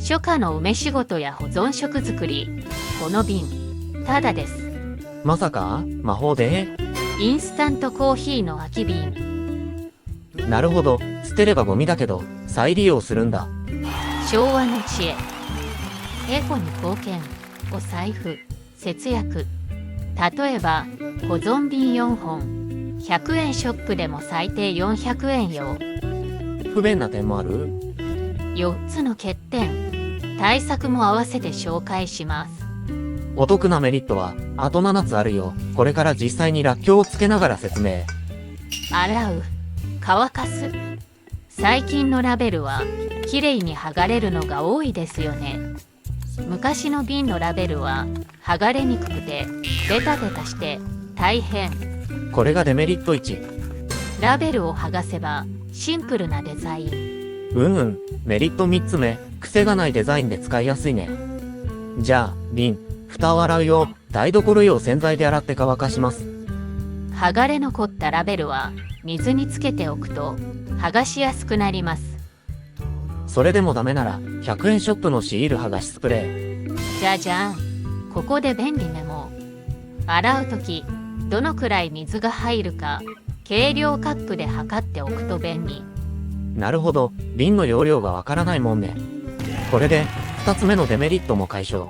初夏の梅仕事や保存食作り。この瓶、ただです。まさか魔法で？インスタントコーヒーの空き瓶。なるほど、捨てればゴミだけど再利用するんだ。昭和の知恵。エコに貢献。お財布、節約。例えば保存瓶4本、100円ショップでも最低400円よ。不便な点もある？ 4つの欠点、対策も合わせて紹介します。お得なメリットはあと7つあるよ。これから実際にらっきょうをつけながら説明。洗う、乾かす。最近のラベルはきれいに剥がれるのが多いですよね。昔の瓶のラベルは剥がれにくくてベタベタして大変。これがデメリット1。ラベルを剥がせばシンプルなデザイン。メリット3つ目、癖がないデザインで使いやすいね。じゃあ瓶、蓋を洗うよ。台所用洗剤で洗って乾かします。剥がれ残ったラベルは水につけておくと剥がしやすくなります。それでもダメなら100円ショップのシール剥がしスプレー。じゃじゃん。ここで便利メモ。洗うときどのくらい水が入るか計量カップで測っておくと便利。なるほど、瓶の容量がわからないもんね。これで2つ目のデメリットも解消。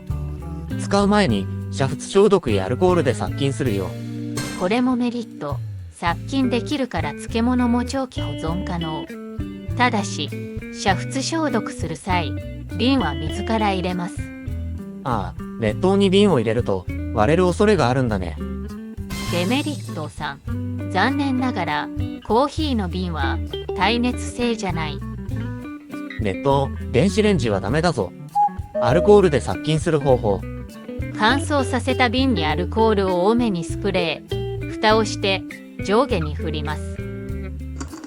使う前に煮沸消毒やアルコールで殺菌するよ。これもメリット。殺菌できるから漬物も長期保存可能。ただし煮沸消毒する際、瓶は水から入れます。ああ、熱湯に瓶を入れると割れる恐れがあるんだね。デメリット3。残念ながらコーヒーの瓶は耐熱性じゃない。熱湯、電子レンジはダメだぞ。アルコールで殺菌する方法。乾燥させた瓶にアルコールを多めにスプレー。蓋をして上下に振ります。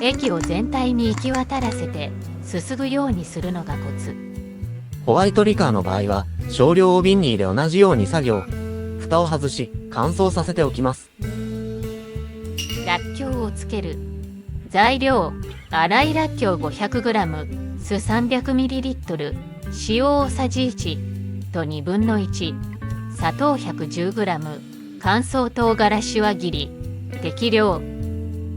液を全体に行き渡らせてすすぐようにするのがコツ。ホワイトリカーの場合は少量を瓶に入れ同じように作業。蓋を外し乾燥させておきます。らっきょうをつける。材料、粗いらっきょう 500g、酢 300ml、塩大さじ1と1/2、砂糖 110g、乾燥唐辛子は切り。適量。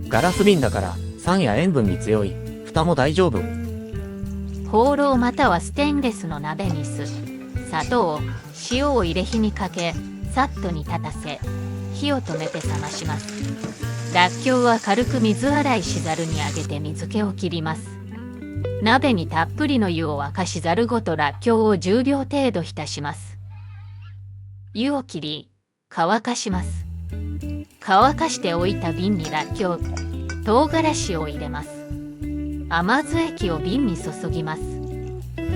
ガラス瓶だから酸や塩分に強い。蓋も大丈夫。ホーローまたはステンレスの鍋に酢、砂糖、塩を入れ火にかけ、さっと煮立たせ、火を止めて冷まします。らっきょうは軽く水洗いしざるにあげて水気を切ります。鍋にたっぷりの湯を沸かしざるごとらっきょうを10秒程度浸します。湯を切り、乾かします。乾かしておいた瓶にらっきょう、唐辛子を入れます。甘酢液を瓶に注ぎます。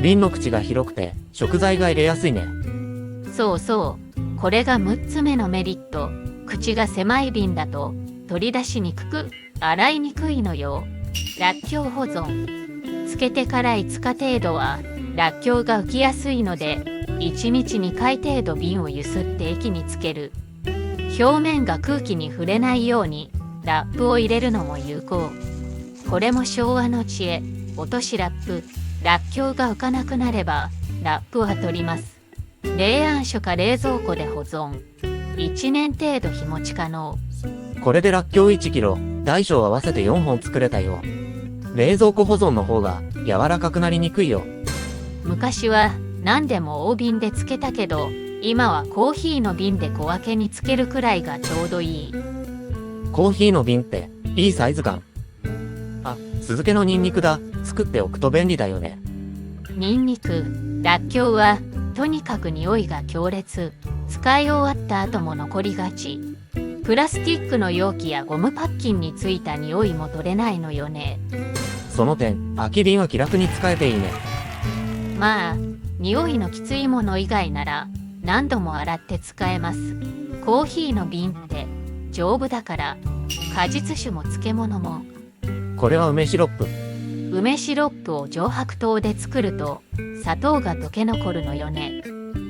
瓶の口が広くて食材が入れやすいね。そうそう、これが6つ目のメリット。口が狭い瓶だと取り出しにくく、洗いにくいのよ。らっきょう保存。つけてから5日程度はらっきょうが浮きやすいので、1日2回程度瓶をゆすって液につける。表面が空気に触れないようにラップを入れるのも有効。これも昭和の知恵。落としラップ。らっきょうが浮かなくなればラップは取ります。冷暗所か冷蔵庫で保存。1年程度日持ち可能。これでらっきょう1キロ、大小合わせて4本作れたよ。冷蔵庫保存の方が柔らかくなりにくいよ。昔は何でも大瓶でつけたけど、今はコーヒーの瓶で小分けにつけるくらいがちょうどいい。コーヒーの瓶っていいサイズ感。あ、酢漬けのニンニクだ。作っておくと便利だよね。ニンニク、らっきょうはとにかく匂いが強烈。使い終わった後も残りがち。プラスチックの容器やゴムパッキンについた匂いも取れないのよね。その点、空き瓶は気楽に使えていいね。まあ、匂いのきついもの以外なら何度も洗って使えます。コーヒーの瓶って丈夫だから、果実酒も漬物も。これは梅シロップ。梅シロップを上白糖で作ると砂糖が溶け残るのよね。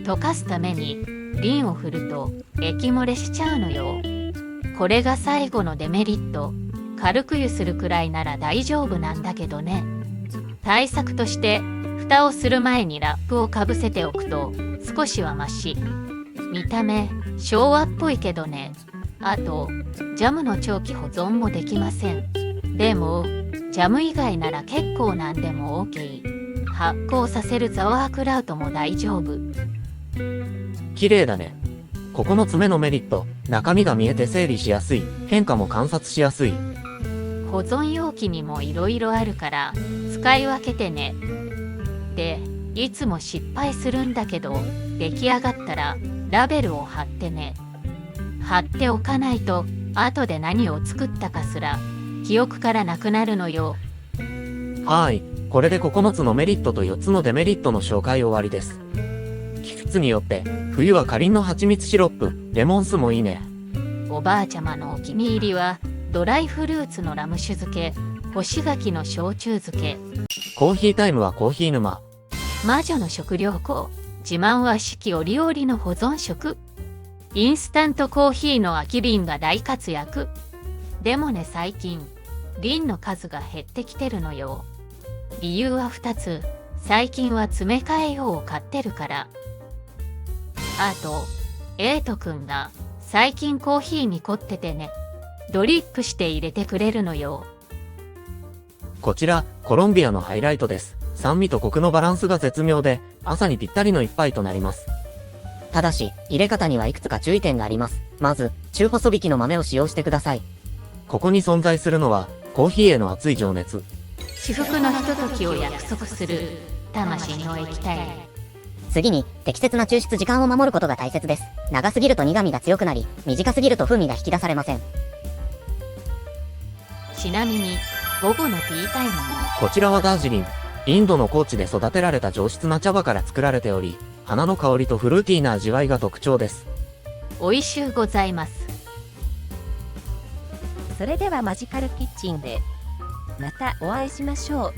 溶かすために瓶を振ると液漏れしちゃうのよ。これが最後のデメリット。軽く湯するくらいなら大丈夫なんだけどね。対策として蓋をする前にラップをかぶせておくと少しはマシ。見た目昭和っぽいけどね。あとジャムの長期保存もできません。でもジャム以外なら結構何でも OK。 発酵させるザワークラウトも大丈夫。綺麗だね。9つ目のメリット、中身が見えて整理しやすい、変化も観察しやすい。保存容器にもいろいろあるから使い分けてね。で、いつも失敗するんだけど、出来上がったらラベルを貼ってね。貼っておかないと後で何を作ったかすら記憶からなくなるのよ。はーい、これで9つのメリットと4つのデメリットの紹介終わりです。季節によって冬はかりんの蜂蜜シロップ、レモン酢もいいね。おばあちゃまのお気に入りはドライフルーツのラム酒漬け、干し柿の焼酎漬け。コーヒータイムはコーヒー沼。魔女の食料庫、自慢は四季折々の保存食。インスタントコーヒーの空き瓶が大活躍。でもね、最近瓶の数が減ってきてるのよ。理由は2つ。最近は詰め替え用を買ってるから。あとエイトくんが最近コーヒーに凝っててね、ドリップして入れてくれるのよ。こちらコロンビアのハイライトです。酸味とコクのバランスが絶妙で、朝にぴったりの一杯となります。ただし、入れ方にはいくつか注意点があります。まず、中細引きの豆を使用してください。ここに存在するのはコーヒーへの熱い情熱。至福のひとときを約束する魂の液体。次に、適切な抽出時間を守ることが大切です。長すぎると苦味が強くなり、短すぎると風味が引き出されません。ちなみに午後のティータイムもこちらはダージリン。インドの高地で育てられた上質な茶葉から作られており、花の香りとフルーティーな味わいが特徴です。美味しゅうございます。それではマジカルキッチンでまたお会いしましょう。